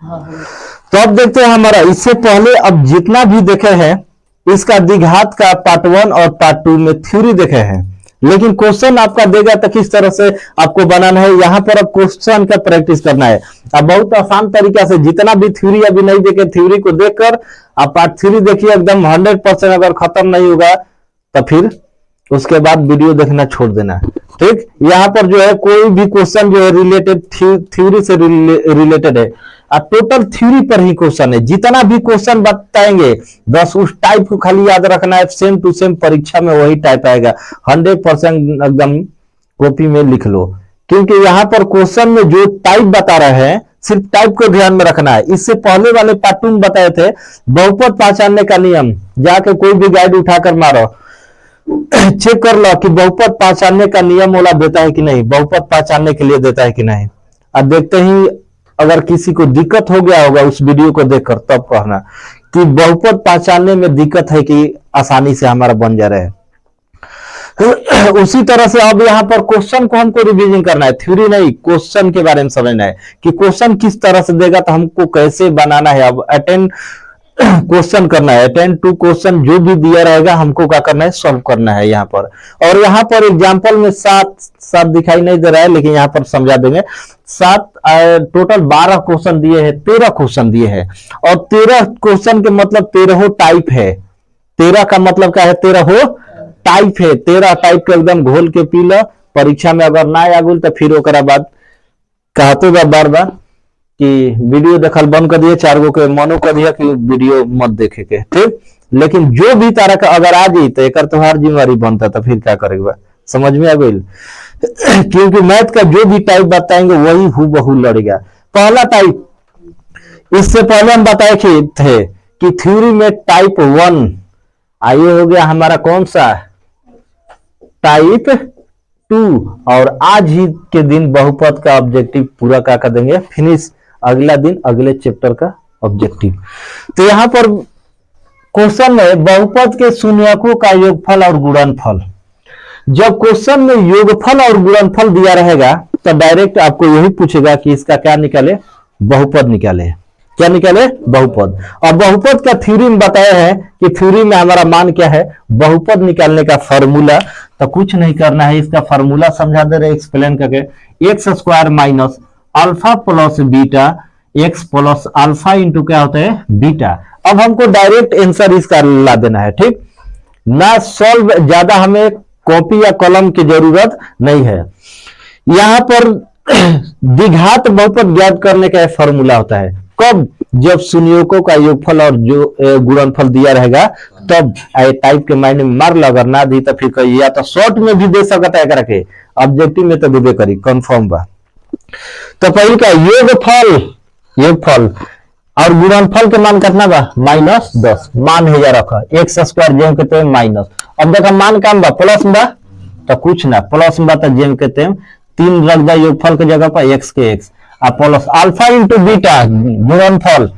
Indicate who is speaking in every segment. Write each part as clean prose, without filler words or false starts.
Speaker 1: तो अब देखते हैं हमारा इससे पहले अब जितना भी देखे हैं इसका द्विघात का पार्ट 1 और पार्ट 2 में थ्योरी देखे हैं, लेकिन क्वेश्चन आपका देगा तो किस तरह से आपको बनाना है। यहां पर अब क्वेश्चन का प्रैक्टिस करना है। अब बहुत आसान तरीका से जितना भी थ्योरी अभी नहीं देखे, थ्योरी को देखकर आप पार्ट 3 देखिए, एकदम 100% अगर खत्म नहीं होगा तो फिर उसके बाद वीडियो देखना छोड़ देना। ठीक, यहाँ पर जो है कोई भी क्वेश्चन जो है रिलेटेड थ्योरी से रिलेटेड है, टोटल थ्योरी पर ही क्वेश्चन है। जितना भी क्वेश्चन बताएंगे बस उस टाइप को खाली याद रखना है, सेम टू सेम परीक्षा में वही टाइप आएगा। 100% एकदम कॉपी में लिख लो, क्योंकि यहाँ पर क्वेश्चन में जो टाइप बता रहे हैं सिर्फ टाइप को ध्यान में रखना है। इससे पहले वाले पार्ट 2 में बताए थे बहुपद पहचानने का नियम, जाके कोई भी गाइड उठाकर मारो, चेक कर लो कि बहुपद पहचानने का नियम वाला देता है कि नहीं, बहुपद पहचानने के लिए देता है कि नहीं। अब देखते ही अगर किसी को दिक्कत हो गया होगा उस वीडियो को देखकर, तब कहना कि बहुपद पहचानने में दिक्कत है कि आसानी से हमारा बन जा रहा है। उसी तरह से अब यहाँ पर क्वेश्चन को हमको रिवीजन करना है, थ्योरी नहीं, क्वेश्चन के बारे में समझना है कि क्वेश्चन किस तरह से देगा तो हमको कैसे बनाना है। अब अटेंड क्वेश्चन करना है, अटेंड टू क्वेश्चन जो भी दिया रहेगा हमको क्या करना है, सॉल्व करना है यहाँ पर। और यहाँ पर एग्जाम्पल में 7 दिखाई नहीं दे रहा है, लेकिन यहाँ पर समझा देंगे। 7 टोटल 12 क्वेश्चन दिए हैं, 13 क्वेश्चन दिए हैं, और 13 क्वेश्चन के मतलब 13 टाइप है। 13 का मतलब क्या है, 13 टाइप है। 13 टाइप के एकदम घोल के पी लो, परीक्षा में अगर ना आ गई तो फिर ओकरा बाद कहते बार बार कि वीडियो देखल बंद कर दिए, 4 गो के मनो कर दिया कि वीडियो मत देखे के। ठीक, लेकिन जो भी तरह का अगर आ जाए तो एक तुम्हारी जिम्मेवारी बनता, तो फिर क्या करेगा, समझ में आ गई। क्योंकि मैथ का जो भी टाइप बताएंगे वही हूबहू लड़ेगा। पहला टाइप, इससे पहले हम बताए थे कि थ्योरी में टाइप 1 आइए हो गया हमारा कौन सा, टाइप 2। और आज ही के दिन बहुपद का ऑब्जेक्टिव पूरा क्या कर देंगे, फिनिश। अगला दिन अगले चैप्टर का ऑब्जेक्टिव। तो यहां पर क्वेश्चन में बहुपद के शून्यकों का योगफल और गुणनफल। जब क्वेश्चन में योगफल और गुणनफल दिया रहेगा तो डायरेक्ट आपको यही पूछेगा कि इसका क्या निकाले, बहुपद निकाले। क्या निकाले, बहुपद। और बहुपद का थ्योरी में बताया है कि थ्योरी में हमारा मान क्या है, बहुपद निकालने का फॉर्मूला। तो कुछ नहीं करना है, इसका फॉर्मूला समझा दे रहे एक्सप्लेन करके, x square minus alpha plus beta, x plus alpha into क्या होता है, बीटा। अब हमको डायरेक्ट आंसर इसका ला देना है। ठीक ना, सॉल्व ज्यादा हमें कॉपी या कलम की जरूरत नहीं है। यहां पर द्विघात बहुपद ज्ञात करने का फॉर्मूला होता है कब, जब शून्यकों का योगफल और जो गुणनफल दिया रहेगा तब। टाइप के मायने में मार लो, अगर ना दी तो फिर कहिए, या तो शॉर्ट में भी दे सकता है करके, ऑब्जेक्टिव में तो देबे करी कंफर्म बा। तो पहले का योगफल और गुणनफल के मान कितना बा, -10 मान है रखा, एक्स स्क्वायर जेम कहते हैं माइनस। अब देखा मान काम बा प्लस बा तो कुछ ना, प्लस बा तो जेम कहते हैं 3 रख दे योगफल के जगह पर एक्स के एक्स, और प्लस अल्फा इंटू बीटा गुणनफल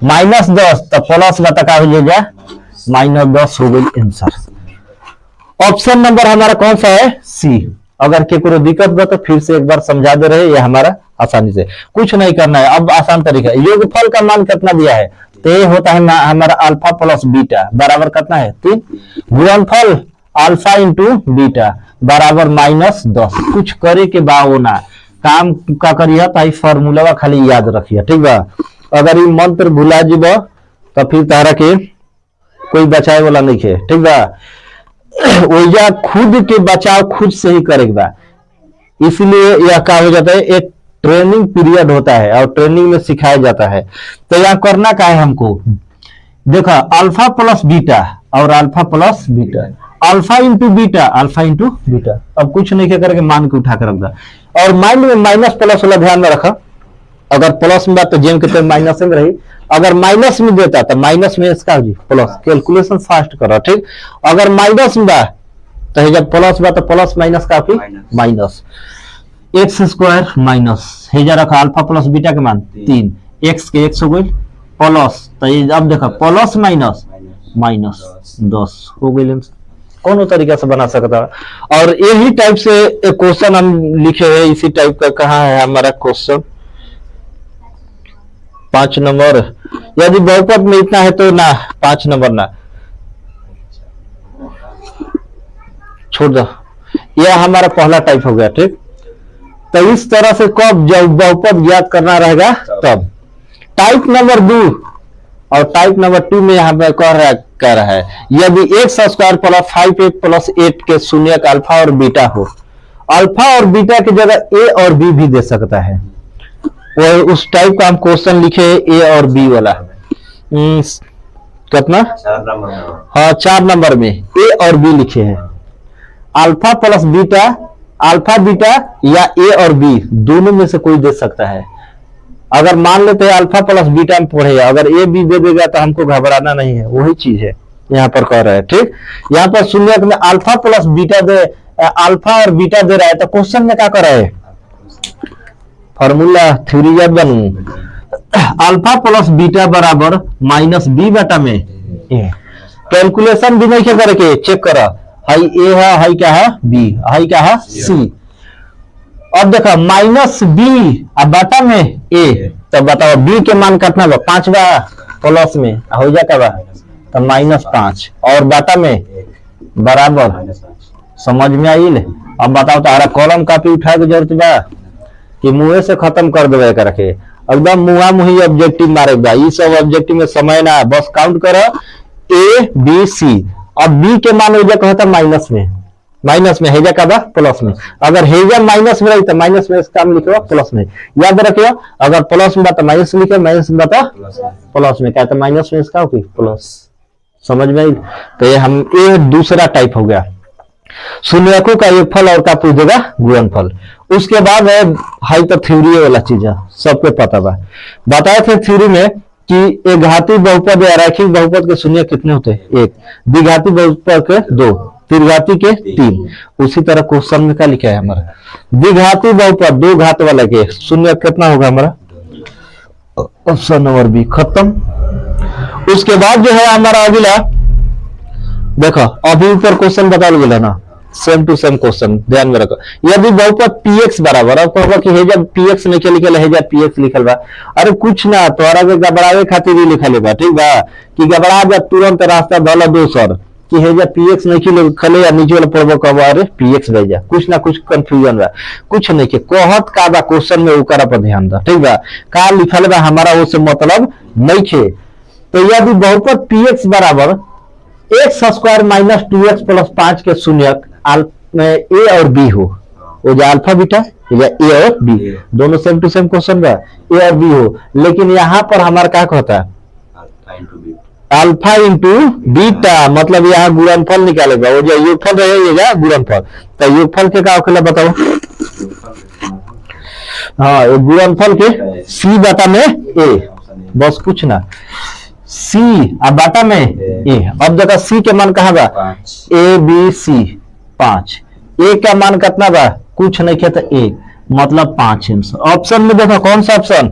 Speaker 1: -10 तो प्लस बता का हो जाएगा -10 हो गई आंसर। ऑप्शन नंबर हमारा कौन सा है, सी। अगर के कोई दिक्कत बा तो फिर से एक बार समझा दे रहे, ये हमारा आसानी से कुछ नहीं करना है। अब आसान तरीका, योगफल का मान कितना दिया है, तो ये होता है हमारा अल्फा प्लस बीटा बराबर कितना है 3, गुणनफल अल्फा इंटू बीटा बराबर -10। कुछ करे के बावना काम का करिए, तो फॉर्मूला खाली याद रखिए। ठीक बा, अगर ये मंत्र भुला जीब तो फिर तारा के कोई बचाए वाला नहीं है। ठीक बा, ओइजा खुद के बचाव खुद से ही करेगा, इसलिए यह क्या हो जाता है, एक ट्रेनिंग पीरियड होता है और ट्रेनिंग में सिखाया जाता है। तो यह करना क्या है हमको, देखो अल्फा प्लस बीटा और alpha plus beta, alpha into beta, alpha into beta. अब कुछ नहीं क्या करके मान के उठा कर रख दा, और माइंड में माइनस प्लस वाला ध्यान में रखा। अगर प्लस में बात तो जेम कहते हैं माइनस में रही, अगर माइनस में देता तो माइनस में इसका हो जी प्लस, कैलकुलेशन फास्ट करो। ठीक, अगर माइनस में बा तो जब प्लस बा तो प्लस माइनस काफी माइनस, एक्स स्क्वायर माइनस हेजा रखा अल्फा प्लस बीटा के मान 3, एक्स के एक्स हो गई प्लस, तो अब देखा प्लस माइनस -10 हो गई। कौन तरीका से बना सकता है। और यही टाइप से एक क्वेश्चन हम लिखे हैं, इसी टाइप का कहाँ है हमारा क्वेश्चन 5 नंबर, यदि बहुपद में इतना है तो ना 5 नंबर ना छोड़ दो। यह हमारा पहला टाइप हो गया। ठीक, तो इस तरह से कब जब बहुपद ज्ञात करना रहेगा तब। टाइप नंबर 2 और टाइप नंबर 2 में यहाँ पे कह रहा है यदि एक्स स्क्वायर प्लस 5 प्लस 8 के शून्यक अल्फा और बीटा हो, अल्फा और बीटा की जगह ए और बी भी दे सकता है। वो उस टाइप का हम क्वेश्चन लिखे ए और बी वाला। कितना? 4 नंबर। हाँ 4 नंबर में ए और बी लिखे हैं। Alpha plus beta, alpha beta या ए और बी दोनों में से कोई दे सकता है। अगर मान लेते हैं अल्फा प्लस बीटा में पढ़े, अगर ए बी दे देगा तो हमको घबराना नहीं है, वही चीज है यहाँ पर कह रहा है। ठीक, यहाँ पर शून्य में अल्फा प्लस बीटा दे, अल्फा और बीटा दे रहा है, तो क्वेश्चन में क्या कर रहा है? फॉर्मूला थ्योरी याद बनू, अल्फा प्लस बीटा बराबर माइनस बी बटा में ए। कैलकुलेशन भी नहीं क्या करके चेक करा, हाई ए है, हाई क्या है बी, हाई क्या है सी। अब देखो माइनस बी अब बटा में ए, तो बताओ बी के मान कितना बा? 5 बा, प्लस में हो जाता बा तो -5 और बटा में बराबर। समझ में आइल? अब बताओ तारा कॉलम कापी उठाए की जरूरत बा कि मुंह से खत्म कर देवे करके एकदम मुहा मुही ऑब्जेक्टिव मारे बा। ये सब ऑब्जेक्टिव में समय ना, बस काउंट करो ए बी सी। अब बी के मान हो जा कहता माइनस में, माइनस में हेजा का बा प्लस में। अगर हेजा माइनस में रही तो माइनस में काम लिखो प्लस में। याद रखियो अगर प्लस में बता माइनस लिखे, माइनस में बता प्लस में, क्या तो माइनस में इसका प्लस। समझ में आई? तो ये हम ये दूसरा टाइप हो गया। शून्यकों का योगफल और का पूछ देगा गुणनफल। उसके बाद है हाई तो थ्योरी वाला चीज है, सबको पता बा। बताए थे थ्योरी में कि एक घाती बहुपद या रैखिक बहुपद के शून्य कितने होते हैं? 1, द्विघाती बहुपद के 2, त्रिघाती के 3। उसी तरह क्वेश्चन में क्या लिखा है हमारा? द्विघाती बहुपद 2 घात वाला के शून्य कितना होगा हमारा? ऑप्शन नंबर बी खत्म। उसके बाद जो है हमारा अगला देखो, अभी ऊपर क्वेश्चन बता गया ना, सेम टू सेम क्वेश्चन ध्यान में रखो। यदि बहुपद px बराबर, अब कहोगा कि हेजा px नहीं के लिखल, हेजा px लिखल बा। अरे कुछ ना, तोरा के घबरावे खातिर ही लिखल बा। ठीक बा कि घबरा जा तुरंत रास्ता धला दोसर कि हेजा px नहीं के लिखल या नीचे वाला पढ़बो कहबो अरे px भेजा, कुछ ना कुछ कंफ्यूजन बा। कुछ नहीं के कहत का बा क्वेश्चन में ओकरा पर ध्यान दा। ठीक बा, का लिखल बा हमारा उससे मतलब नहीं खे। तो यदि बहुपद px बराबर x square minus 2x plus 5 के शून्यक ए और बी हो, वो जो अल्फा बीटा या ए और बी दोनों सेम टू सेम क्वेश्चन बा, ए और बी हो। लेकिन यहाँ पर हमारा क्या कहता है? अल्फा इंटू बीटा, मतलब यहाँ गुणनफल निकालेगा। वो जो योगफल रहेगा गुणनफल, तो योगफल के क्या होखेला बताओ? हाँ गुणनफल के सी बटा में ए, बस कुछ ना, सी अब बाटा में ए। अब देखो सी के मान कहा बा? A B C 5। ए का मान कितना बा? कुछ नहीं कहता 1, मतलब 5 आंसर। ऑप्शन में देखो कौन सा ऑप्शन?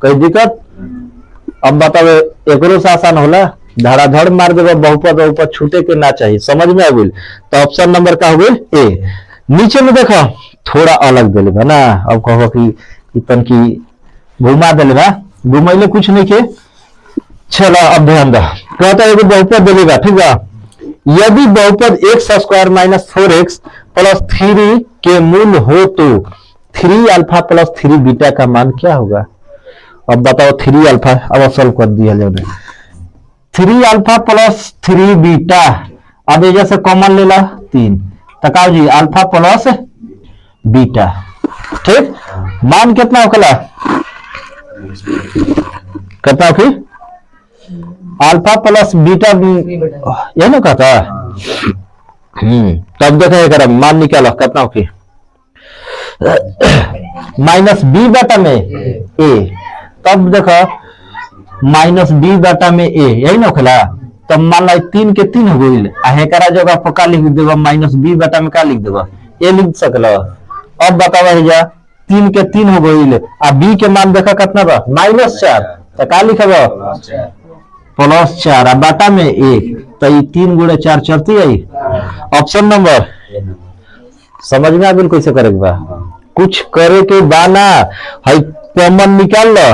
Speaker 1: कोई दिक्कत? अब बताओ एकरो से आसान होला, धड़ाधड़ मार देगा बहुपद ऊपर छूटे के ना चाहिए। समझ में आ गई? तो ऑप्शन नंबर का हो गई ए। नीचे में देखो थोड़ा अलग दिले बा ना, अब कहो कि तन की घुमा दिले बा, घुमैले कुछ नहीं के। चलो अब ध्यान दा, कहता है बहुपद दिलेगा। ठीक है, यदि बहुपद x square minus 4x plus 3 के मूल हो तो 3 अल्फा प्लस 3 बीटा का मान क्या होगा? अब बताओ 3 अल्फा, अब सॉल्व कर दिया जाए। 3 अल्फा प्लस 3 बीटा, अब ये जैसे कॉमन ले ला 3, तकाओ जी अल्फा प्लस बीटा। ठीक, मान कितना होगा? कितना फिर अल्फा प्लस बीटा ये ना कहता। तब देखो मान निकालो कितना होगी? माइनस बी बटा में ए। तब देखो माइनस बी बटा में ए, यही ना होखेला। तब मान लो 3 के 3 हो गई, हेकरा जगह पर का लिख देबा? माइनस बी बटा में का लिख देबा? ए लिख सकल। अब बताओ हेजा 3 के 3 हो गई, आ बी के मान देखा कितना बा? -4, तो का लिखबा? +4 आ बाटा में 1, तो ये 3 गुणे 4 चलती है। ऑप्शन नंबर समझ में आ गई कैसे करे बा? कुछ करे के बाना, हाई कॉमन निकाल लो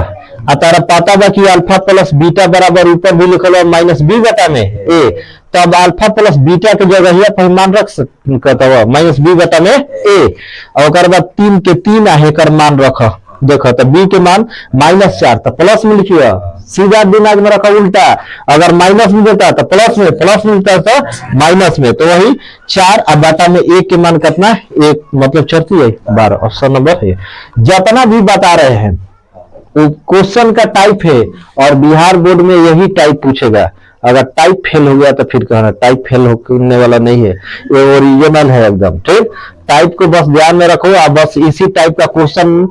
Speaker 1: आ तारा पता बा कि अल्फा प्लस बीटा बराबर ऊपर भी लिखल है माइनस बी बटा में ए, तो अब अल्फा प्लस बीटा के जगह पर मान रख सकता है माइनस बी बटा में ए, और ओकर बाद 3 के 3 आहे कर मान रख। देखो तो बी के मान -4 तो प्लस में लिखिए, सीधा दिमाग में रखा उल्टा, अगर माइनस में देता तो प्लस में, प्लस में देता तो माइनस में, तो वही 4 अब बाटा में 1 के मान कितना 1 मतलब 4 है 12, ऑप्शन नंबर है। जितना भी बता रहे हैं वो क्वेश्चन का टाइप है और बिहार बोर्ड में यही टाइप पूछेगा। अगर टाइप फेल हो गया तो फिर कहना टाइप फेल होने वाला नहीं है, ये ओरिजिनल है एकदम। ठीक, टाइप को बस ध्यान में रखो, आप बस इसी टाइप का क्वेश्चन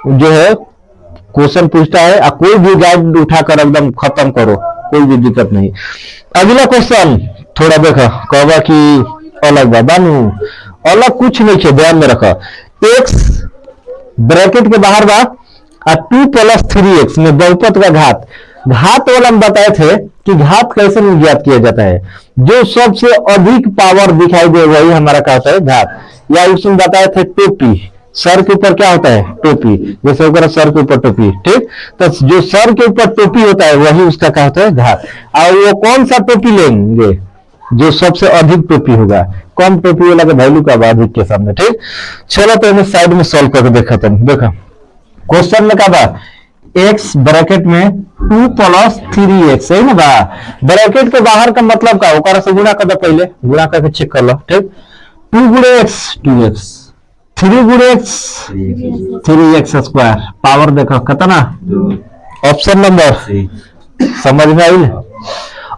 Speaker 1: जो है क्वेश्चन पूछता है, आप कोई भी गाइड उठाकर एकदम खत्म करो, कोई भी दिक्कत नहीं। अगला क्वेश्चन थोड़ा देखा कहवा कि अलग बा बानू, अलग कुछ नहीं है, ध्यान में रखा। एक्स ब्रैकेट के बाहर बा 2 + 3x में बहुपद का घात, घात वाला हम बताए थे कि घात कैसे ज्ञात किया जाता है, जो सबसे अधिक पावर दिखाई दे वही हमारा क्या होता है घात। या उसमें बताए थे टोपी, सर के ऊपर क्या होता है टोपी, जैसे अगर सर के ऊपर टोपी, ठीक, तो जो सर के ऊपर टोपी होता है वही उसका क्या होता है घात। और वो कौन सा टोपी लेंगे, जो सबसे अधिक टोपी होगा, कम टोपी वाला का वैल्यू का अधिक के सामने। ठीक, चलो तो इन्हें साइड में सॉल्व करके देखा तुम। देखो क्वेश्चन में क्या बा, x ब्रैकेट में 2 + 3x, सही ना बा। ब्रैकेट के बाहर का मतलब का ओकरा से गुणा कर दो, पहले गुणा करके चेक कर लो। ठीक, 2 × x 2x, 3 × x 3x², power देखो कितना, ऑप्शन नंबर समझ में आई।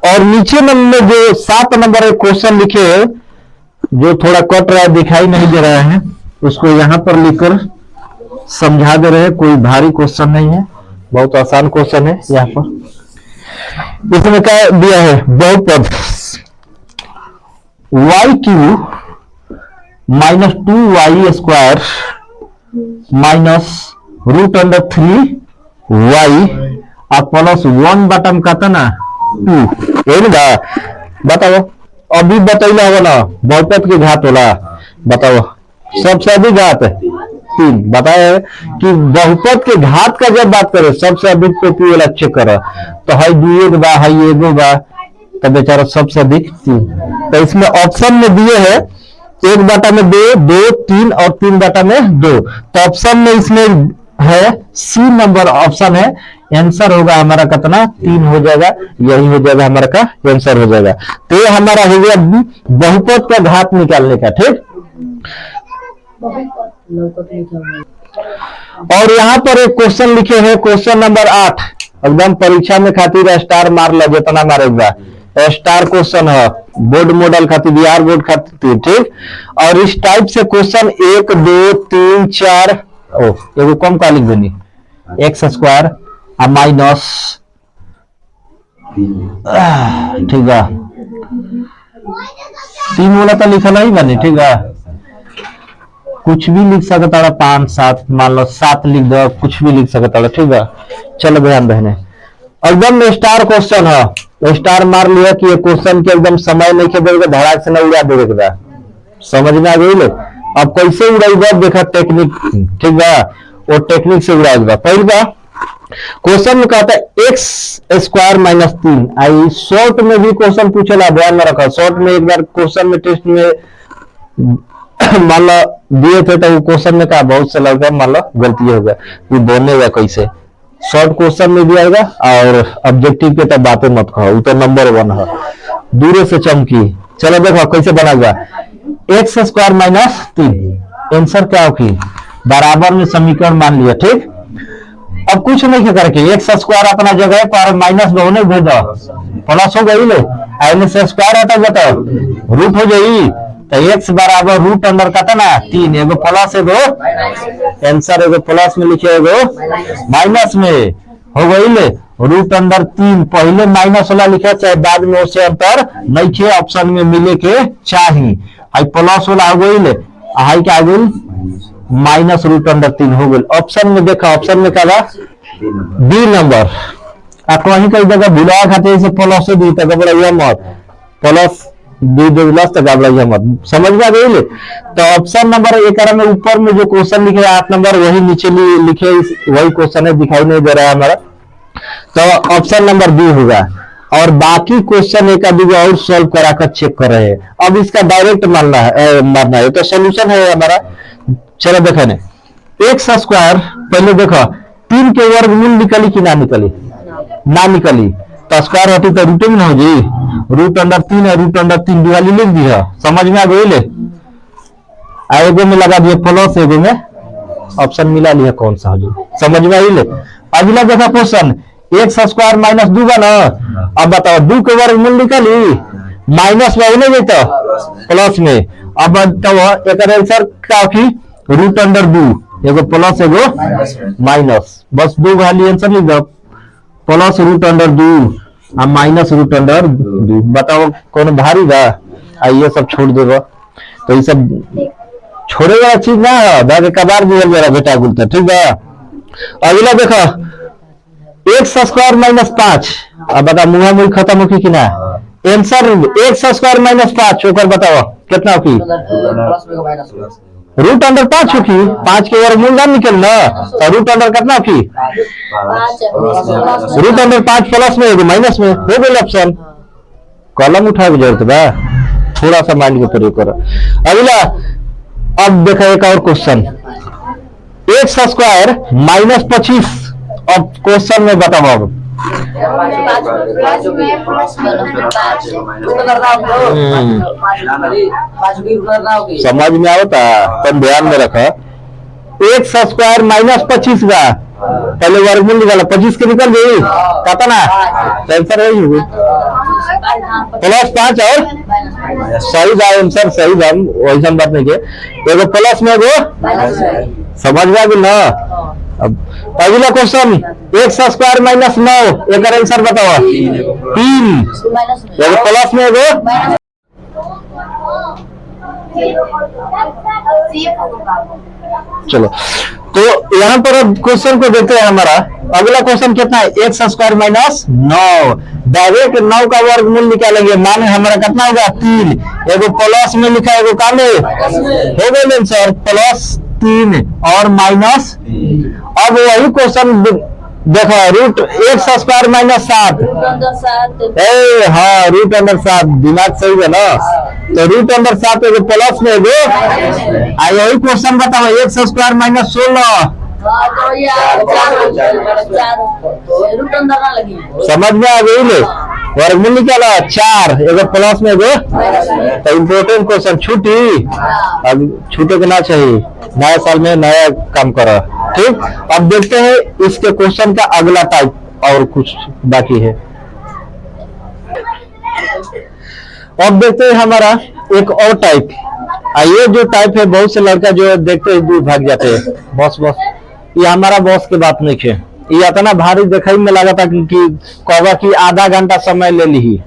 Speaker 1: और नीचे नंबर जो 7 नंबर क्वेश्चन लिखे हैं, जो थोड़ा कट रहा है दिखाई नहीं दे रहा है, उसको यहाँ पर लिखकर समझा दे रहे हैं। कोई भारी क्वेश्चन नहीं है, बहुत आसान क्वेश्चन है। यहाँ पर इसमें क्या दिया है, बहुपद y³ -2y² -√3y plus 1 button का ना 2, यही ना बताओ। अभी बतैला होगा ना बहुपद के घात होला, बताओ सबसे अधिक घात 3 बताए कि बहुपद के घात का जब बात करें सबसे अधिक टोपी वाला चेक करो तो है 2 बा, है 1 बा, तो बेचारा सबसे अधिक 3। तो इसमें ऑप्शन में दिए है 1 बटा में 2, 2 3 और 3 बटा में 2, तो ऑप्शन में इसमें है सी नंबर ऑप्शन है। आंसर होगा हमारा कितना 3 हो जाएगा, यही हो जाएगा हमारा का आंसर हो जाएगा। तो ये हमारा हो गया बहुपद का घात निकालने का। ठीक, और यहाँ पर एक क्वेश्चन लिखे हैं, क्वेश्चन नंबर 8, एकदम परीक्षा में खातिर स्टार मार लो जितना मारेगा, स्टार क्वेश्चन है, बोर्ड मॉडल खातिर, बिहार बोर्ड खातिर। ठीक, और इस टाइप से क्वेश्चन 1 2 3 4 एगो कम का लिख देनी x² माइनस, ठीक है 3 वाला तो लिखा नहीं बने। ठीक है, कुछ भी लिख सकता है, 5 7 मान लो 7 लिख दो, कुछ भी लिख सकता है। ठीक है, चलो ध्यान बहने, एकदम स्टार क्वेश्चन है, स्टार मार लिया कि ये क्वेश्चन के एकदम समय नहीं के देगा, धड़ाक से ना उड़ा देगा। समझ में आ गई ले, अब कैसे उड़ाएगा देखा टेक्निक। ठीक है, वो टेक्निक से उड़ाएगा। पहला क्वेश्चन में कहता है x² -3, आई शॉर्ट में भी क्वेश्चन पूछेला, ध्यान में रखा। शॉर्ट में एक बार क्वेश्चन में टेस्ट में मान लो दिए थे तो क्वेश्चन में कहा बहुत से लड़का मान लो गलती हो गया, ये बोलने कैसे शॉर्ट क्वेश्चन में भी आएगा, और ऑब्जेक्टिव के तो बातें मत कहो, वो तो नंबर 1 है, दूर से चमकी। चलो देखो कैसे बनाएगा, x² -3 आंसर क्या होगी, बराबर में समीकरण मान लिया। ठीक, अब कुछ नहीं करके x² अपना जगह पर माइनस बहुने भेज दो, प्लस हो गई ले, स्क्वायर हटा जाता रूट हो जाएगी, तो x बराबर रूट अंडर का था ना 3, एगो प्लस एगो आंसर, एगो प्लस में लिखे एगो माइनस में, हो गई ले रूट अंडर 3, पहले माइनस वाला लिखा चाहे बाद में उससे अंतर नहीं थे, ऑप्शन में मिले के चाहिए। आई प्लस वाला हो गई ले, आई क्या गई माइनस रूट अंडर 3 हो गई। ऑप्शन में देखा, ऑप्शन में क्या था बी नंबर, कहीं कहीं जगह भुला खाते से प्लस दी तक घबराइए मत, प्लस दी प्लस तक घबराइए मत, समझ में आ गई। तो ऑप्शन नंबर 1 में ऊपर में जो क्वेश्चन लिखे 8 नंबर, वही नीचे लिखे वही क्वेश्चन है, दिखाई नहीं दे रहा है हमारा, तो ऑप्शन नंबर बी होगा। और बाकी क्वेश्चन एक आदमी और सॉल्व कराकर चेक कर रहे हैं। अब इसका डायरेक्ट मारना है तो सोल्यूशन है हमारा। चलो देखो ने एक्स स्क्वायर, पहले देखो 3 के वर्गमूल निकली कि ना निकली, ना निकली तो स्क्वायर होती तो रूट में ना हो जी। रूट अंडर 3 है, रूट अंडर 3 दिवाली लिख दी है, समझ में आ गई ले। एगो में लगा दिए प्लस, एगो में ऑप्शन मिला लिया कौन सा हो जी, समझ में आई ले। अगला देखा क्वेश्चन एक्स स्क्वायर माइनस 2 बा ना। अब बताओ 2 के वर्गमूल निकली, माइनस में नहीं तो प्लस में। अब बताओ एक आंसर क्या की रूट अंडर 2, एगो प्लस एगो माइनस, बस 2 वैल्यू आंसर लिख दो, प्लस रूट अंडर 2 और माइनस रूट अंडर 2। बताओ कौन भारी बा, ये सब छोड़ देगा तो ये सब छोड़े वाला चीज ना है, दादा कबार दिया मेरा बेटा गुलता, ठीक है। अगला देखो एक्स स्क्वायर माइनस 5। अब बता मुहा मुही खत्म हो कि ना आंसर एक्स स्क्वायर माइनस 5 ओकर बताओ कितना हो की रूट अंडर 5 हो की 5 के वर्गमूल ना निकल ना तो रूट अंडर कितना हो की रूट अंडर 5 प्लस में माइनस में हो गया ऑप्शन। कॉलम उठा के जरूरत बा, थोड़ा सा माइंड को प्रयोग करो। अगला अब देखा एक और क्वेश्चन एक्स स्क्वायर माइनस 25। अब क्वेश्चन में बताओ अब समझ में आवता तब ध्यान में रखा। एक्स स्क्वायर माइनस 25 बा, पहले वर्गमूल निकाला 25 के निकल गई कहता ना आंसर है प्लस 5 और सही बा आंसर, सही बा वैसा बात नहीं के एगो प्लस में एगो समझ में आ गई ना। अब अगला क्वेश्चन एक्स स्क्वायर माइनस 9 एक आंसर बताओ 3 एगो प्लस में एगो। चलो तो यहाँ पर अब क्वेश्चन को देते हैं हमारा। अगला क्वेश्चन कितना है एक्स स्क्वायर माइनस 9, डायरेक्ट 9 का वर्गमूल निकालेंगे, माने हमारा कितना होगा 3, एगो प्लस में लिखा है एगो काले हो गए आंसर प्लस 3 और माइनस। अब वही क्वेश्चन देखो रूट एक्स स्क्वायर माइनस 7, हाँ रूट अंडर 7 दिमाग सही है ना। तो रूट अंडर 7 एगो प्लस में एगो यही क्वेश्चन बताओ एक्स स्क्वायर माइनस 16 समझ में आ गई ले। वर्गमूल निकाला 4 एगो प्लस में एगो। तो इम्पोर्टेंट क्वेश्चन छुट्टी अब छूटे के ना चाहिए, नया साल में नया काम करो, ठीक। अब देखते हैं इसके क्वेश्चन का अगला टाइप और कुछ बाकी है। अब देखते हैं हमारा एक और टाइप। ये जो टाइप है बहुत से लड़का जो देखते हैं दूर भाग जाते हैं, बॉस बॉस ये हमारा बॉस की बात नहीं है। ये इतना भारी दिखाई में लगा था कि कहवा की आधा घंटा समय ले ली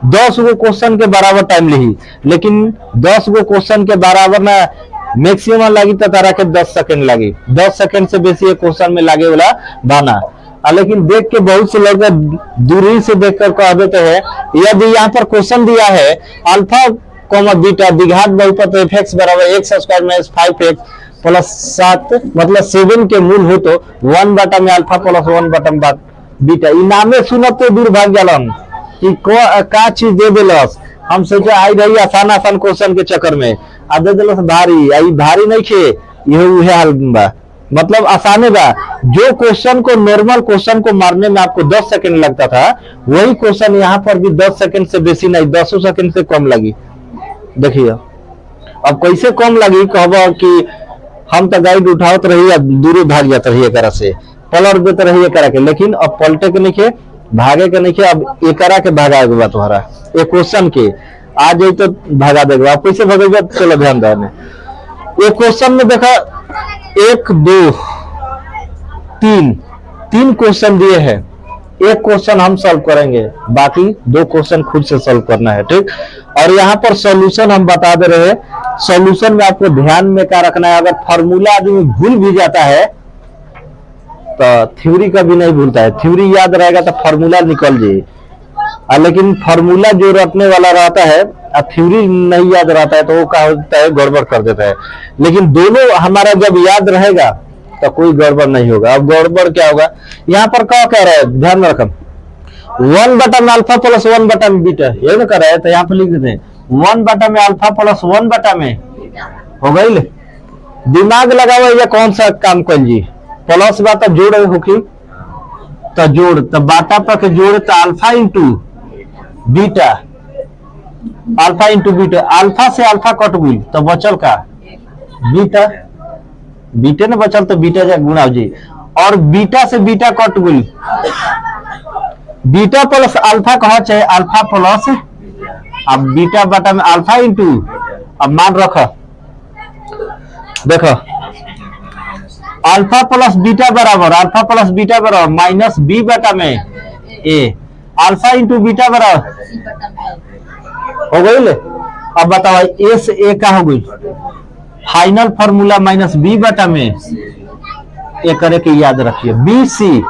Speaker 1: 10 गो क्वेश्चन के बराबर टाइम ली, लेकिन 10 गो क्वेश्चन के बराबर ना मैक्सिमम लगी तो तारा के 10 सेकंड लगी, 10 सेकंड से बेसी एक क्वेश्चन में लागे वाला बाना। लेकिन देख के बहुत से लोग दूरी से देखकर कह देते हैं यदि यहाँ पर क्वेश्चन दिया है अल्फा कॉमा बीटा द्विघात बहुपद एफ एक्स बराबर x square minus 5x plus 7 मतलब 7 के मूल हो तो 1 बटा में अल्फा प्लस 1 बटा बीटा इनामे सुनत तो दूर भाग जालन कि का चीज दे दिलस। हम सोचे आई रही आसान आसान क्वेश्चन के चक्कर में आ दे दिलस भारी, आई भारी नहीं खे यह हाल बा, मतलब आसाने बा। जो क्वेश्चन को नॉर्मल क्वेश्चन को मारने में आपको 10 सेकंड लगता था वही क्वेश्चन यहाँ पर भी 10 सेकंड से बेसी नहीं 10 सेकंड से कम लगी। देखिए अब कैसे कम लगी कहब कि हम तो गाइड उठावत रही दूरी भाग जाते रही एक से पलट देते रही एक के, लेकिन अब पलटे के नहीं भागे के नहीं अब एक के भागा के बात तुम्हारा एक क्वेश्चन के आ जाए तो भागा देगा। आप कैसे भागेगा चलो ध्यान देने एक क्वेश्चन में देखा 1 2 3 क्वेश्चन दिए हैं, एक क्वेश्चन हम सॉल्व करेंगे, बाकी 2 क्वेश्चन खुद से सॉल्व करना है, ठीक। और यहाँ पर सॉल्यूशन हम बता दे रहे हैं। सॉल्यूशन में आपको ध्यान में क्या रखना है, अगर फॉर्मूला आदमी भूल भी जाता है तो थ्योरी का भी नहीं भूलता है, थ्योरी याद रहेगा तो फॉर्मूला निकल जाए। लेकिन फॉर्मूला जो रटने वाला रहता है और थ्योरी नहीं याद रहता है तो वो क्या होता है गड़बड़ कर देता है। लेकिन दोनों हमारा जब याद रहेगा तो कोई गड़बड़ नहीं होगा। अब गड़बड़ क्या होगा, यहाँ पर क्या कह रहा है, ध्यान में रखो, 1 बटा में अल्फा प्लस 1 बटा में बीटा, यही ना कर रहा है, तो यहाँ पे लिख देते हैं 1 बटा में अल्फा प्लस 1 बटा में, हो गई। दिमाग लगा हुआ या कौन सा काम कर जी, प्लस बात जोड़ होगी तो जोड़, तो बाटा पर के जोड़, तो alpha into beta, alpha into beta, alpha से अल्फा कट गई तो बचल का बीटा, बीटे ने बचल तो बीटा जा गुणा जी, और बीटा से बीटा कट गई, बीटा प्लस अल्फा कहा चाहे अल्फा प्लस, अब बीटा बटा में अल्फा इंटू, अब मान रखो देखो अल्फा प्लस बीटा बराबर, अल्फा प्लस बीटा बराबर माइनस बी बटा में ए, अल्फा इंटू बीटा बराबर हो गई ले। अब बताओ ए से ए का हो गई, फाइनल फॉर्मूला माइनस बी बटा में ए करे के याद रखिए, बी सी,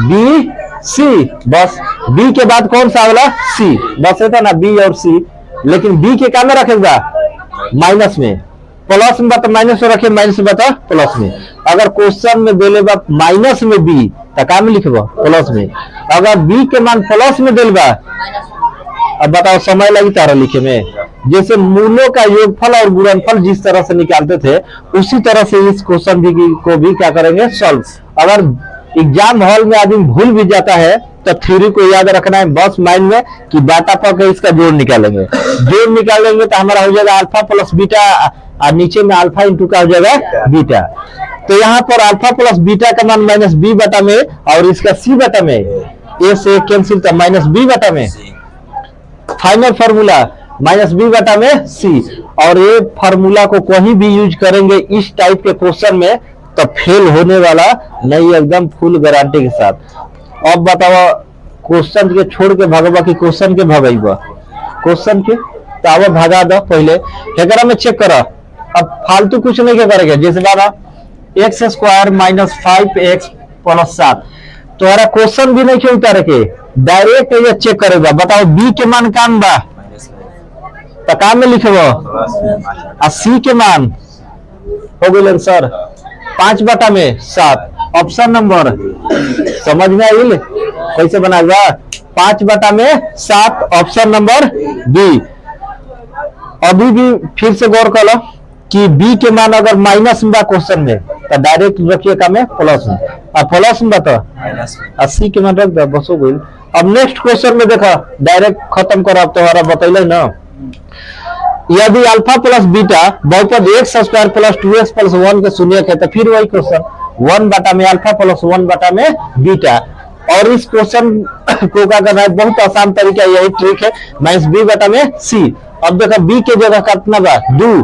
Speaker 1: बी सी, बस बी के बाद कौन सा अगला सी, बस है ना बी और सी, लेकिन बी के काम में रखेगा माइनस में, प्लस में बता माइनस में रखे, माइनस में बता प्लस में। अगर क्वेश्चन में देले बा माइनस में बी तो का में लिखबा प्लस में, अगर बी के मान प्लस में देल बा, अब बताओ समय लगी तारा लिखे में, जैसे मूलों का योगफल और गुणनफल जिस तरह से निकालते थे उसी तरह से इस क्वेश्चन को भी क्या करेंगे सॉल्व। अगर एग्जाम हॉल में आदमी भूल भी जाता है तो थ्योरी को याद रखना है बस माइंड में कि बाटा पर के इसका जोड़ निकालेंगे, जोड़ निकालेंगे तो हमारा हो जाएगा अल्फा प्लस बीटा, और नीचे में अल्फा इंटू का हो जाएगा बीटा। तो यहाँ पर अल्फा प्लस बीटा का मान माइनस बी बटा में, और इसका सी बटा में, ए से कैंसिल था माइनस बी बटा में, फाइनल फार्मूला माइनस बी बटा में सी। और ये फार्मूला को कहीं भी यूज करेंगे इस टाइप के क्वेश्चन में तो फेल होने वाला नहीं, एकदम फुल गारंटी के साथ। अब बताओ क्वेश्चन के छोड़ के भगवा की क्वेश्चन के भगवा, क्वेश्चन के तो अब भगा दो पहले, एकरा में चेक करो। अब फालतू कुछ नहीं क्या करेगा, जैसे बाबा x square minus 5x plus 7, तुम्हारा क्वेश्चन भी नहीं क्यों उतारे के, डायरेक्ट ये चेक करेगा। बताओ बी के मान काम बा तो काम में लिखबो, और सी के मान हो गए सर 5 बटा में 7, ऑप्शन नंबर समझ में आई कैसे बनाएगा, 5 बटा में 7 ऑप्शन नंबर बी। अभी भी फिर से गौर कर लो कि बी के मान अगर माइनस में क्वेश्चन में तो डायरेक्ट रखिए का में प्लस में, और प्लस में बता 80 के मान रख दो बस हो गई। अब नेक्स्ट क्वेश्चन में देखा डायरेक्ट खत्म करो, अब तुम्हारा बतैले ना, यदि अल्फा प्लस बीटा बहुपद x square plus 2x plus 1 के शून्य है तो फिर वही क्वेश्चन 1 बटा में अल्फा प्लस 1 बटा में बीटा। और इस क्वेश्चन को क्या करना है, बहुत आसान तरीका, यही ट्रिक है, माइनस बी बटा में सी। अब देखो बी के जगह कितना बा 2,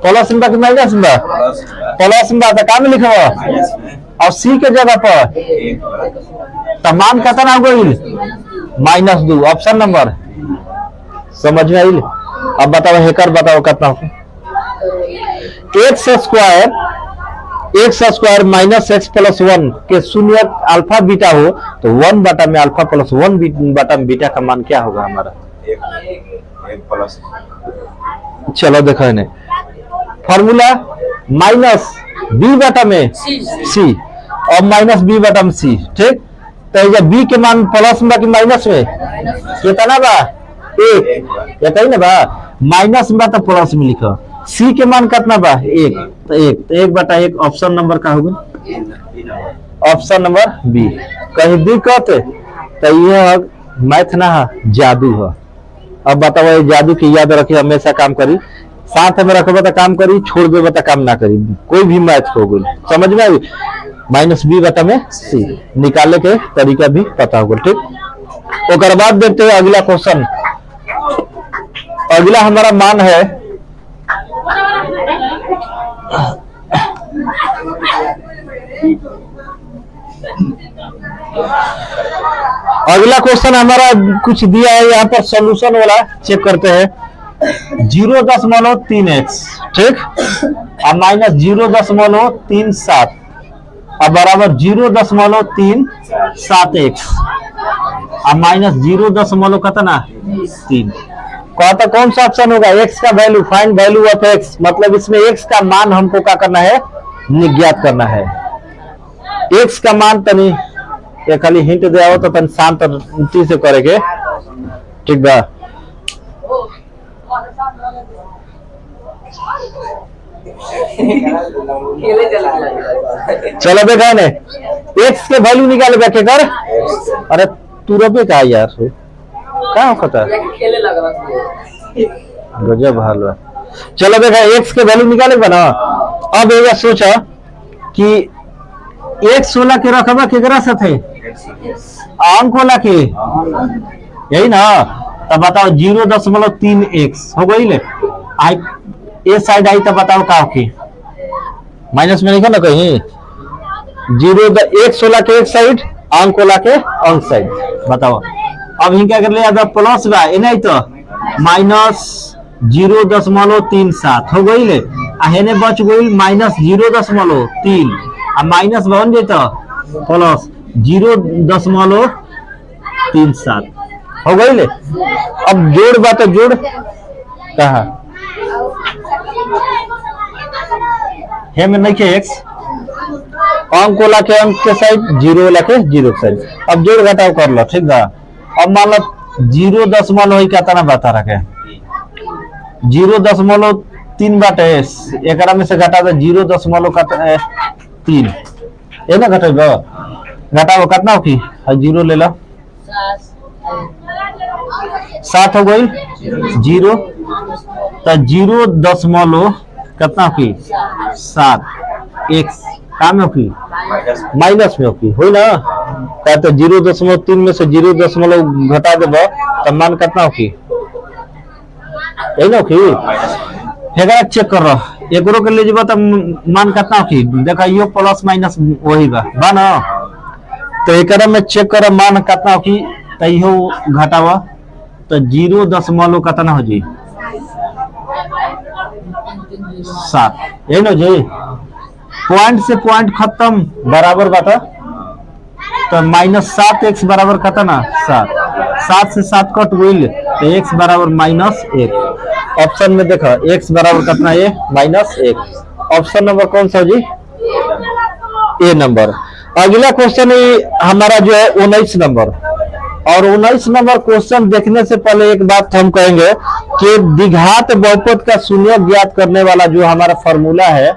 Speaker 1: प्लस में कि माइनस में, प्लस में तो का में लिखबो, और सी के जगह पर तमाम कितना हो गई -2, ऑप्शन नंबर समझ में आई। अब बताओ हेकर बताओ कितना हो, x square minus x plus 1 के शून्य अल्फा बीटा हो तो 1 बटा में अल्फा प्लस 1 बटा में बीटा का मान क्या होगा हमारा, एक प्लस। चलो देखो इन्हें फॉर्मूला माइनस बी बटा में सी और माइनस बी बटा में सी, ठीक। तो जब बी के मान प्लस में कि माइनस में कितना बा 1, ये कही ना बा माइनस में तो प्लस में लिखो, सी के मान कितना बा 1, तो 1 बटा 1 ऑप्शन नंबर का होगा, ऑप्शन नंबर बी। कहीं दिक्कत तो ये मैथ ना जादू है। अब बताओ ये जादू की याद रखिए, हमेशा काम करी, साथ में रखबो तो काम करी, छोड़ देबो तो काम ना करी, कोई भी मैथ हो गई समझ में आई। माइनस बी बटा में सी निकालने के तरीका भी पता होगा, ठीक। उसके बाद देखते हैं अगला क्वेश्चन। अगला हमारा मान है अगला क्वेश्चन हमारा कुछ दिया है यहाँ पर, सॉल्यूशन वाला चेक करते हैं। 0.3x, ठीक, और माइनस 0.37 और बराबर 0.378x और माइनस 0 कितना 3। कहता कौन सा ऑप्शन होगा, x का value, find value of x, मतलब इसमें x का मान हमको क्या करना है ज्ञात करना है। x का मान तनी ये खाली हिंट दे आओ तो तन शांति से करेंगे, ठीक बा। चलो देखा ने x के वैल्यू निकाले बैठे कर। अरे तू रबे का यार क्या होता है, गजब हाल है। चलो देखा x के वैल्यू निकाले बना। अब ये सोचा कि x 16 के रखबा केकरा से थे, अंक वाला के, यही ना। तब बताओ 0.3x हो गई ले, आई ए साइड आई, तब बताओ का होगी, माइनस में लिखो ना कहीं। 16 के एक साइड, अंक वाला के अंक साइड, बताओ। अब हिंका कर लिया प्लस बा ए नहीं तो -0.37 हो गई ले, हेने बच गई -0.3 आ माइनस बन जाता प्लस 0.37 हो गई ले। अब जोड़ बा तो जोड़ कहा है में नहीं के x, अंक वाला के अंक के साइड, जीरो वाला के जीरो के साइड। अब जोड़ घटाव कर लो, ठीक बा। अब मान लो 0.3 कितना बता रखे, 0.3 बाटे, एक में से घटा दे 0.3 ये ना घटेगा, घटाओ कितना हो की, जीरो ले लो, 7 हो गई, 0 तो 0 कितना की 7 x काम में की माइनस में होगी, हुई ना। कहते 0.3 में से 0 घटा देबो तब मान कितना होगी, यही ना होगी। हेगा चेक कर रहा, एक के ले जब तब मान कितना होगी, देखा यो प्लस माइनस वही बा ना। तो एक में चेक कर मान कितना होगी, तो यो घटावा तो 0 कितना हो जी 7, यही ना जी। पॉइंट से पॉइंट खत्म बराबर बात, तो -7x बराबर कितना 7, 7 से 7 कट गई तो x बराबर -1। ऑप्शन में देखो x बराबर कितना है -1। ऑप्शन नंबर कौन सा जी, ए नंबर। अगला क्वेश्चन हमारा जो है 19 नंबर। और 19 नंबर क्वेश्चन देखने से पहले एक बात हम कहेंगे कि द्विघात बहुपद का शून्य ज्ञात करने वाला जो हमारा फॉर्मूला है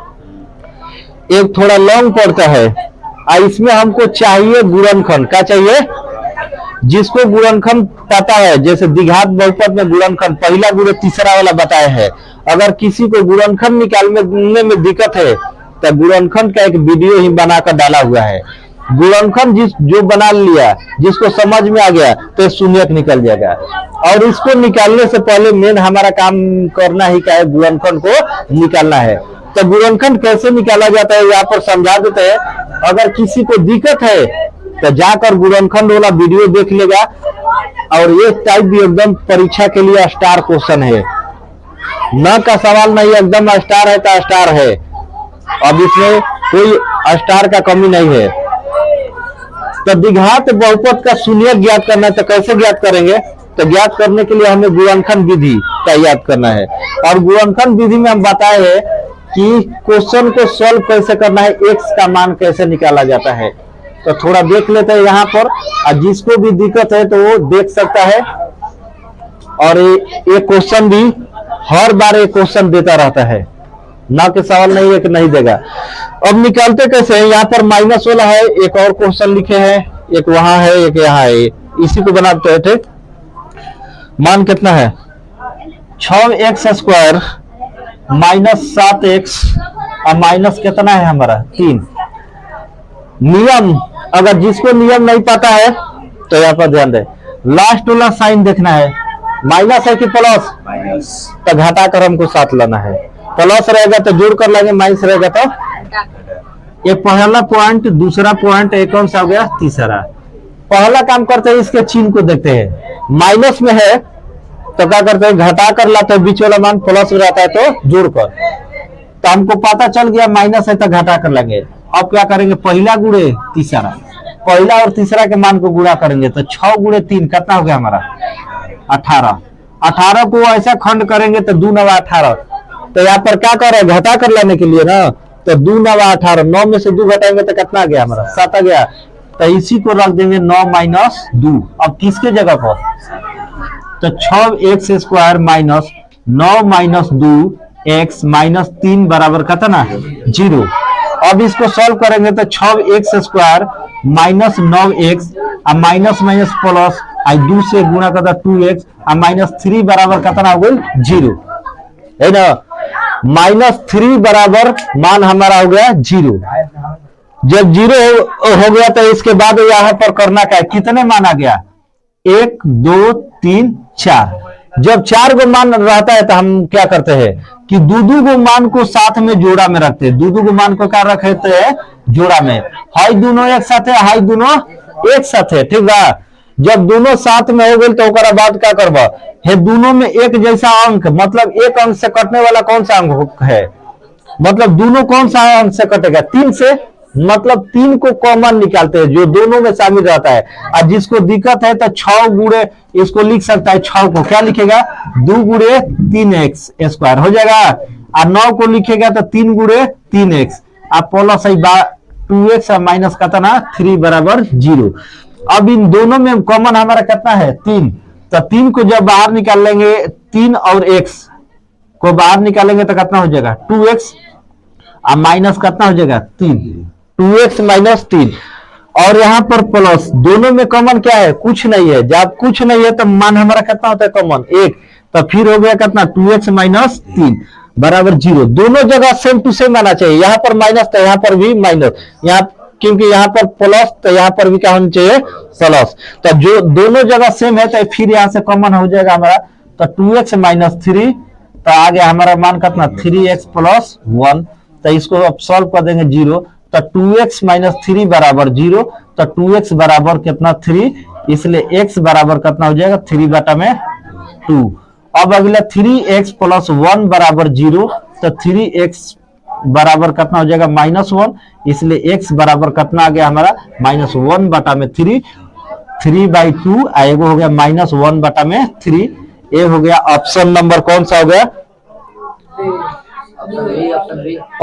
Speaker 1: एक थोड़ा लॉन्ग पड़ता है, इसमें हमको चाहिए गुणनखंड। क्या चाहिए, जिसको गुणनखंड पता है, जैसे द्विघात बहुपद में गुणनखंड पहला गुणे तीसरा वाला बताया है। अगर किसी को गुणनखंड निकालने में दिक्कत है तो गुणनखंड का एक वीडियो ही बनाकर डाला हुआ है। गुणनखंड जो बना लिया, जिसको समझ में आ गया तो शून्यक निकल जाएगा। और इसको निकालने से पहले मेन हमारा काम करना ही क्या है, गुणनखंड को निकालना है। तो गुणनखंड कैसे निकाला जाता है यहाँ पर समझा देते हैं। अगर किसी को दिक्कत है तो जाकर गुणनखंड वाला वीडियो देख लेगा। और ये टाइप भी एकदम परीक्षा के लिए स्टार क्वेश्चन है, न का सवाल नहीं, एकदम स्टार है तो स्टार है। अब इसमें कोई स्टार का कमी नहीं है। तो द्विघात बहुपद का शून्य ज्ञात करना है, तो कैसे ज्ञात करेंगे, तो ज्ञात करने के लिए हमें गुणनखंड विधि का याद करना है। और गुणनखंड विधि में हम बताए हैं कि क्वेश्चन को सॉल्व कैसे करना है, x का मान कैसे निकाला जाता है। तो थोड़ा देख लेते हैं यहाँ पर, और जिसको भी दिक्कत है तो वो देख सकता है। और ये क्वेश्चन भी हर बार एक क्वेश्चन देता रहता है, ना के सवाल नहीं है कि नहीं देगा। अब निकालते कैसे हैं, यहाँ पर माइनस वाला है, एक और क्वेश्चन लिखे हैं, एक वहां है एक यहाँ है, इसी को बनाते हैं। ठीक, मान कितना है 6x² -7x और माइनस कितना है हमारा 3। नियम, अगर जिसको नियम नहीं पता है तो यहाँ पर ध्यान दे, लास्ट वाला साइन देखना है, माइनस है कि प्लस, तो घटा कर हमको 7 लाना है। प्लस रहेगा तो जोड़ कर लेंगे, माइनस रहेगा तो ये पहला पॉइंट, दूसरा पॉइंट, एक कौन सा हो गया तीसरा। पहला काम करते हैं, इसके चिन्ह को देखते हैं। माइनस में है तो क्या करते हैं, घटा कर लाते हैं, बीच वाला मान प्लस रहता है तो जोड़ कर। तो हमको पता चल गया माइनस है तो घटा कर लेंगे। अब क्या करेंगे, पहला गुणे तीसरा, पहला और तीसरा के मान को गुणा करेंगे तो 6 × 3 कितना हो गया हमारा 18। 18 को ऐसा खंड करेंगे तो 2 × 9 = 18। तो यहाँ पर क्या कर रहे हैं, घटा कर लेने के लिए ना, तो 2 9 18, 9 में से 2 घटाएंगे तो कितना आ गया हमारा 7 आ गया। तो इसी को रख देंगे 9 माइनस 2। अब किसके जगह पर, तो 6x² minus 9 minus 2 x minus 3 बराबर कितना 0। अब इसको सॉल्व करेंगे तो 6x² minus 9x minus minus plus 2 से गुणा करता 2x माइनस 3 बराबर कितना हो गई 0, है ना। माइनस 3 बराबर मान हमारा हो गया 0। जब 0 हो गया तो इसके बाद यहां पर करना क्या है, कितने मान आ गया 1 2 3 4। जब 4 गो मान रहता है तो हम क्या करते हैं कि दो गो मान को साथ में जोड़ा में रखते हैं। दो गो मान को क्या रखते हैं जोड़ा में, हाई दोनों एक साथ है, हाई दोनों एक साथ है, ठीक है। जब दोनों साथ में हो गए तो ओकरा बाद क्या करबा है, दोनों में एक जैसा अंक, मतलब एक अंक से कटने वाला कौन सा अंक है, मतलब दोनों कौन सा अंक से कटेगा 3 से, मतलब 3 को कॉमन निकालते हैं जो दोनों में शामिल रहता है। और जिसको दिक्कत है तो 6 गुणे इसको लिख सकता है, 6 को क्या लिखेगा 2 गुणे 3x² हो जाएगा, और 9 को लिखेगा तो 3 गुणे 3x अब प्लस 2x माइनस कितना 3 बराबर 0। अब इन दोनों में कॉमन हमारा कितना है 3, तो 3 को जब बाहर निकाल लेंगे 3 और x को बाहर निकालेंगे तो कितना हो जाएगा 2x और माइनस कितना हो जाएगा 3, 2x माइनस 3। और यहाँ पर प्लस, दोनों में कॉमन क्या है कुछ नहीं है, जब कुछ नहीं है तो मान हमारा कितना होता है कॉमन 1, तो फिर हो गया कितना 2x माइनस 3 बराबर 0। दोनों जगह सेम टू सेम आना चाहिए, यहाँ पर माइनस तो यहाँ पर भी माइनस, यहाँ क्योंकि यहाँ पर प्लस तो यहाँ पर भी क्या होना चाहिए प्लस। तो जो दोनों जगह सेम है तो फिर यहाँ से कॉमन हो जाएगा हमारा, तो 2x माइनस 3, तो आ गया हमारा मान कितना 3x प्लस 1। तो इसको अब सॉल्व कर देंगे 0, तो 2x माइनस 3 बराबर 0, तो 2x बराबर कितना 3, इसलिए x बराबर कितना हो जाएगा 3 बटा में 2। अब अगला 3x प्लस 1 बराबर 0, तो 3x बराबर कितना हो जाएगा -1, इसलिए x बराबर कितना आ गया हमारा -1 बटा में 3, 3/2 आएगा हो गया -1 बटा में 3। ये हो गया ऑप्शन नंबर कौन सा हो गया,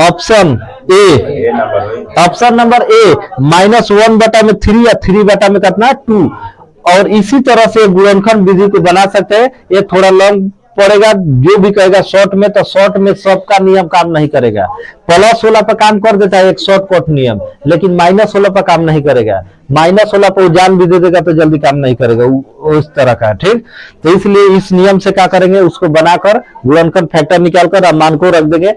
Speaker 1: option A, option number A -1 बटा में 3 या 3 बटा में कितना 2। और इसी तरह से गुणनखंड विधि को बना सकते हैं, ये थोड़ा लॉन्ग पड़ेगा, जो भी कहेगा शॉर्ट में, तो शॉर्ट में सबका नियम काम नहीं करेगा। प्लस वाला पर काम कर देता है एक शॉर्टकट नियम, लेकिन माइनस वाला पर काम नहीं करेगा। माइनस वाला पर जान भी दे देगा तो जल्दी काम नहीं करेगा, वो इस तरह का है, ठीक। तो इसलिए इस नियम से क्या करेंगे, उसको बनाकर गुणनखंड फैक्टर निकालकर मान को रख देंगे।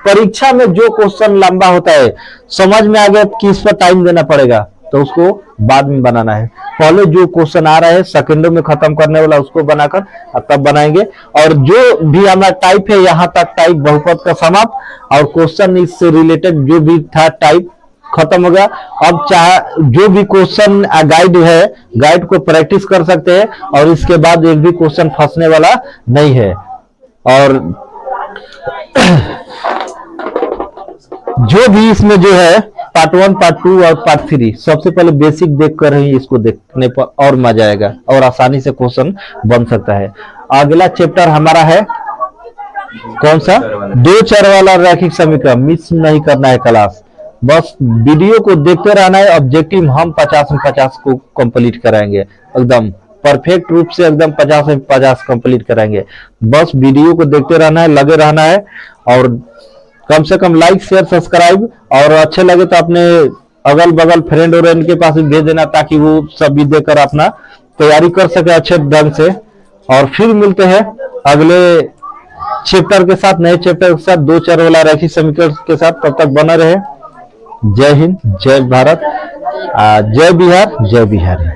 Speaker 1: परीक्षा में जो क्वेश्चन लंबा होता है समझ में आ गया कि इस पर टाइम देना पड़ेगा, तो उसको बाद में बनाना है। पहले जो क्वेश्चन आ रहा है सेकंडों में खत्म करने वाला उसको बनाकर तब बनाएंगे। और जो भी हमारा टाइप है यहाँ तक टाइप बहुपद का समाप्त, और क्वेश्चन इससे रिलेटेड जो भी था टाइप खत्म हो गया। अब चाहे जो भी क्वेश्चन गाइड है, गाइड को प्रैक्टिस कर सकते हैं, और इसके बाद एक भी क्वेश्चन फंसने वाला नहीं है। और जो भी इसमें जो है पार्ट 1, पार्ट 2 और पार्ट 3 सबसे पहले बेसिक देख कर ही इसको देखने पर और मजा आएगा और आसानी से क्वेश्चन बन सकता है। अगला चैप्टर हमारा है कौन सा, 2 चर वाला रैखिक समीकरण। मिस नहीं करना है क्लास, बस वीडियो को देखते रहना है। ऑब्जेक्टिव हम 50 में 50 को कंप्लीट कराएंगे, एकदम परफेक्ट रूप से एकदम 50 में 50 कंप्लीट कराएंगे। बस वीडियो को देखते रहना है, लगे रहना है, और कम से कम लाइक शेयर सब्सक्राइब, और अच्छे लगे तो अपने अगल बगल फ्रेंड और इनके पास भी भेज देना, ताकि वो सब भी देकर अपना तैयारी कर सके अच्छे ढंग से। और फिर मिलते हैं अगले चैप्टर के साथ, नए चैप्टर के साथ, 2 चर वाला रैखिक समीकरण के साथ। तब तक बना रहे। जय हिंद, जय भारत, जय बिहार, जय बिहारी।